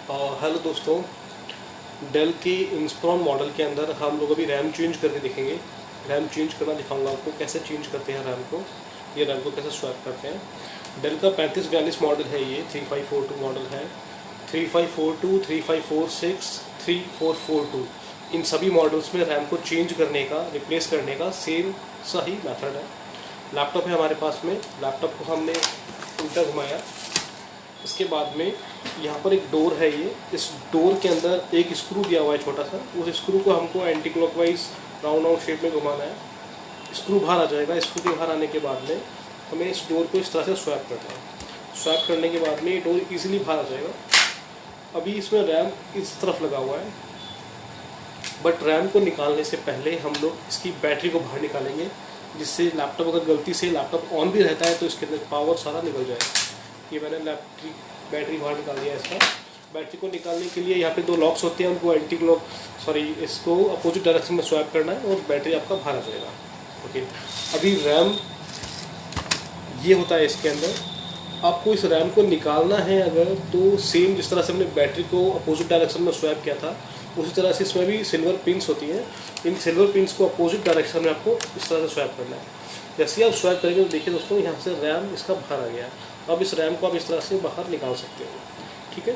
Hello दोस्तों, del की Inspiron model के अंदर हम लोग अभी रैम चेंज करके देखेंगे। रैम चेंज करना दिखाऊंगा आपको, कैसे चेंज करते हैं रैम को, ये रैम को कैसे स्वैप करते हैं। डेल का 3542 मॉडल है, ये 3542 मॉडल है। 3542, 3546, 3442 इन सभी मॉडल्स में रैम को चेंज करने का, रिप्लेस करने का सेम सही मेथड है। लैपटॉप है हमारे पास में, लैपटॉप को हमने उल्टा घुमाया, इसके बाद में यहाँ पर एक डोर है। ये इस डोर के अंदर एक स्क्रू दिया हुआ है छोटा सा, उस स्क्रू को हमको एंटी क्लॉकवाइज राउंड शेप में घुमाना है। स्क्रू बाहर आ जाएगा। स्क्रू के बाहर आने के बाद में हमें इस डोर को इस तरह से स्वैप करना है। स्वैप करने के बाद में ये डोर इजीली बाहर आ जाएगा। अभी इसमें रैम इस तरफ लगा हुआ है, बट रैम को निकालने से पहले हम लोग इसकी बैटरी को बाहर निकालेंगे, जिससे लैपटॉप अगर गलती से लैपटॉप ऑन भी रहता है तो इसके अंदर पावर सारा निकल जाएगा। ये मैंने बैटरी बाहर निकाल दिया इसका। बैटरी को निकालने के लिए यहाँ पे 2 लॉक्स होते हैं, उनको इसको अपोजिट डायरेक्शन में स्वैप करना है और बैटरी आपका बाहर आ जाएगा। ओके, अभी रैम ये होता है इसके अंदर। आपको इस रैम को निकालना है अगर, तो सेम जिस तरह से हमने बैटरी को अपोजिट डायरेक्शन में स्वैप किया था, उसी तरह से इसमें भी सिल्वर पिंस होती हैं। इन सिल्वर पिंस को अपोजिट डायरेक्शन में आपको इस तरह से स्वैप करना है। जैसे आप स्वैप करेंगे तो देखिए दोस्तों, यहाँ से रैम इसका बाहर आ गया। अब इस रैम को आप इस तरह से बाहर निकाल सकते हो। ठीक है,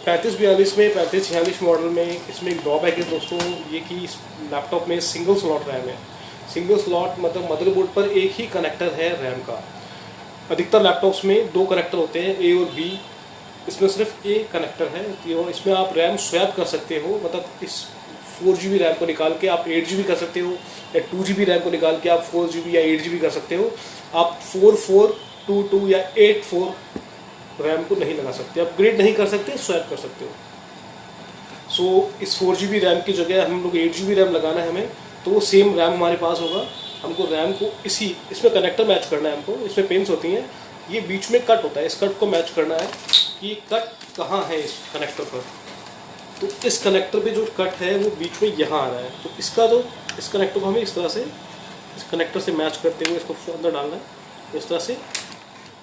3542 में, 3546 मॉडल में इसमें एक ड्रॉबैक है दोस्तों, ये कि इस लैपटॉप में सिंगल स्लॉट रैम है। सिंगल स्लॉट मतलब मदरबोर्ड पर एक ही कनेक्टर है रैम का। अधिकतर लैपटॉप्स में 2 कनेक्टर होते हैं, ए और बी। इसमें सिर्फ ए कनेक्टर है, तो इसमें आप रैम स्वैप कर सकते हो। मतलब इस 4 GB रैम को निकाल के आप 8 GB कर सकते हो, या 2 GB रैम को निकाल के आप 4 GB या 8 GB कर सकते हो। आप 4422 या 84 रैम को नहीं लगा सकते, अपग्रेड नहीं कर सकते, स्वैप कर सकते हो। सो इस 4 GB रैम की जगह हम लोग 8 GB रैम लगाना है हमें, तो वो सेम रैम हमारे पास होगा। हमको रैम को इसमें कनेक्टर मैच करना है। हमको इसमें पिन्स होती हैं, ये बीच में कट होता है, इस कट को मैच करना है कि कट कहाँ है इस कनेक्टर पर। तो इस कनेक्टर पे जो कट है वो बीच में यहाँ आ रहा है, तो इस कनेक्टर को हमें इस तरह से इस कनेक्टर से मैच करते हुए इसको अंदर डालना है, तो इस तरह से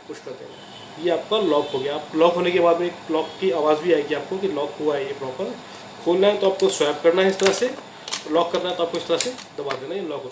पुश कर देना। ये आपका लॉक हो गया। आप लॉक होने के बाद में एक लॉक की आवाज़ भी आएगी आपको कि लॉक हुआ है। ये प्रॉपर खोलना है तो आपको स्वैप करना है इस तरह से, लॉक करना है तो आपको इस तरह से दबा देना, ये लॉक हो जाएगा।